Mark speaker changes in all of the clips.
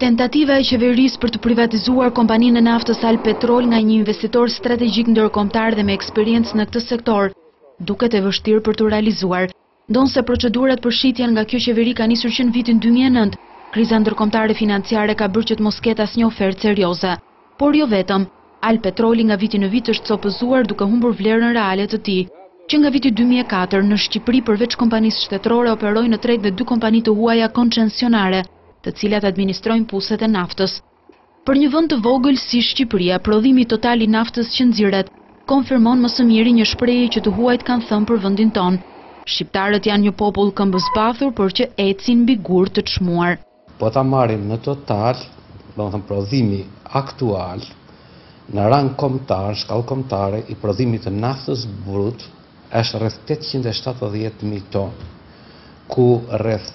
Speaker 1: Tentativa e qeverisë për të privatizuar kompaninë e naftës Alpetrol nga një investitor strategjik ndërkombëtar dhe me eksperiencë në këtë sektor duket e vështirë për të realizuar, ndonse procedurat për shitjen nga kjo qeveri ka nisur që në vitin 2009. Kriza ndërkombëtare financiare ka bërë që të mos ketë asnjë ofertë serioze, por jo vetëm. Alpetroli nga viti në vit është copëzuar duke humbur vlerën reale të tij, që nga viti 2004 në Shqipëri përveç kompanisë shtetërore operojnë në treg dhe 2 kompani të huaja koncesionare, të cilat administrojnë puset e naftës. Për një vend të vogël si Shqipëria, prodhimi total i naftës që nxirret konfirmon më së miri një shprehje që të huajt kanë thënë për vendin tonë. Shqiptarët janë një popull këmbëzbathur, por që ecin mbi gur të çmuar.
Speaker 2: Po ta marrim në total, domethënë prodhimi aktual në rang kombëtar, shkallë kombëtare i prodhimit të naftës brut është rreth 870.000 tonë, ku rreth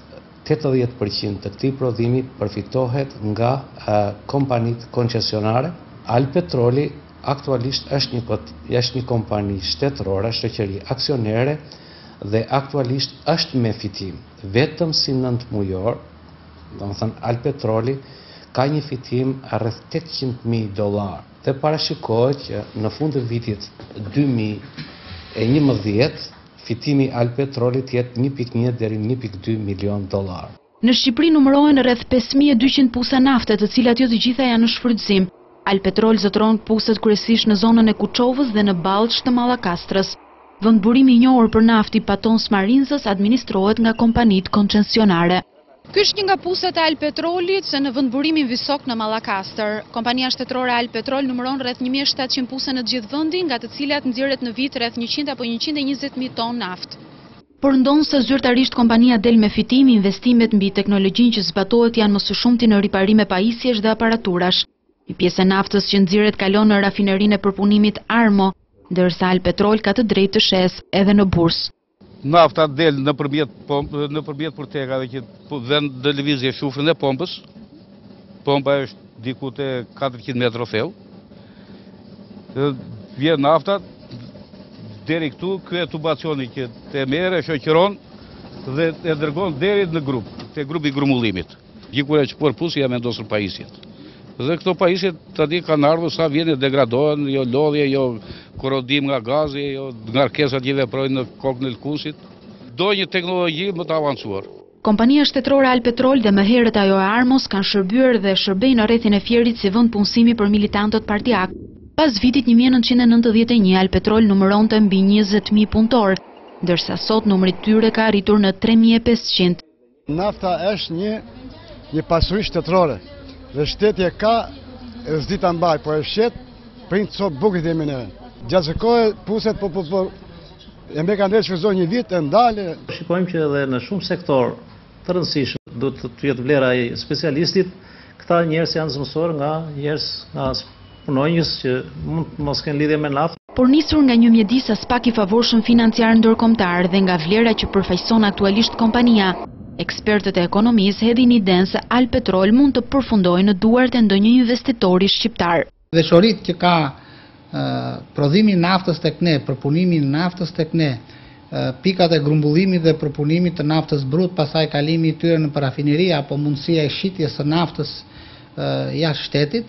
Speaker 2: 80% të këtij prodhimi përfitohet nga kompanitë koncesionare. Alpetroli aktualisht është një kompani shtetërore, shoqëri aksionere dhe aktualisht është me fitim. Vetëm si 9 mujor, domethënë Alpetroli ka një fitim rreth $800.000 dhe parashikohet që në fund të vitit 2011 fitimi Alpetrolit jetë $1.1 deri $1.2 milion.
Speaker 1: Në Shqipëri numërohen rreth 5200 pusa nafte, të cilat jo të gjitha janë në shfrytëzim. Alpetrol zotëron puset kryesisht në zonën e Kuçovës dhe në Ballç të Mallakastrës. Vendburimi i njohur për naftë i Patons Marinzës administrohet nga kompanitë koncesionare. Ky është një nga puset e Alpetrolit, se në vendburimin Visok në Mallakastër, kompania shtetërore Alpetrol numëron rreth 1700 puse në të gjithë vendin, nga të cilat nxirret në vit rreth 100 apo 120.000 tonë naftë. Por ndonse zyrtarisht kompania del me fitim, investimet mbi teknologjinë që zbatohet janë më së shumti në riparime pajisjesh dhe aparaturash. Një pjesë e naftës që nxirret kalon në rafinerinë e përpunimit Armo, ndërsa Alpetrol ka të drejtë të shes edhe në bursë.
Speaker 3: Nafta del nëpërmjet portekave që vën në lëvizje shufrën e pompës. Pompa është diku te 400 metra thellë. Vjen nafta deri këtu, ky tubacioni që te merre shoqëron dhe e dërgon deri në grup, te grupi i grumullimit. Gjithkura që por pusi ja vendosur pajisjet. Dhe këto pajisje tani kanë ardhur sa vjen e degradohen, jo lodhje, jo korodim nga gazi, jo ngarkesat që veprojnë në kokën e lkusit. Do një teknologji më të avancuar.
Speaker 1: Kompania shtetërore Alpetrol dhe më herët ajo e Armos kanë shërbyer dhe shërbejnë në rrethin e Fierit si vend punësimi për militantët partiak. Pas vitit 1991, Alpetrol numëronte mbi 20.000 punëtor, ndërsa sot numri i tyre ka arritur në 3500.
Speaker 4: Nafta është një pasuri shtetërore. Dhe shteti e ka e s'di ta mbaj, po e shet prind sot bukët e mineve. Gjatë kohë puset po e me kanë shfrytëzuar një vit e ndale.
Speaker 5: Shikojmë që edhe në shumë sektor të rëndësishëm do të jetë vlera e specialistit, këta njerëz janë zëmësor nga punonjës që mund mos kenë lidhje me naftë.
Speaker 1: Por nisur nga një mjedis as pak i favorshëm financiar ndërkombëtar dhe nga vlera që përfaqëson aktualisht kompania, ekspertët e ekonomisë hedhin idenë se Alpetrol mund të përfundojë në duart e ndonjë investitori shqiptar.
Speaker 6: Dëshoritë që ka prodhimi i naftës tek ne, përpunimi i naftës tek ne, pikat e grumbullimit dhe përpunimit të naftës brut, pastaj kalimi i tyre në rafineri apo mundësia e shitjes së naftës jashtë shtetit,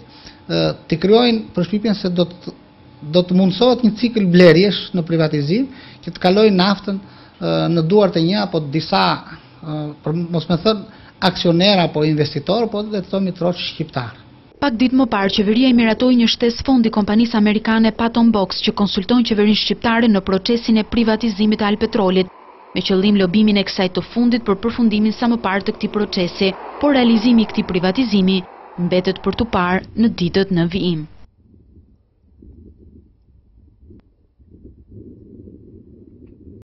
Speaker 6: të krijojnë përshtypjen se do të mundësohet një cikël blerjesh në privatizim që të kalojë naftën në duart e një apo disa për mos me thënë aksioner apo investitor, po dhe të thomi troç shqiptar.
Speaker 1: Pak ditë më parë, qeveria i miratoi një shtesë fondi kompanisë amerikane Patton Box që konsulton qeverinë shqiptare në procesin e privatizimit të Alpetrolit, me qëllim lobimin e kësaj të fundit për përfundimin sa më parë të këtij procesi, por realizimi i këtij privatizimi mbetet për tu parë në ditët në vijim.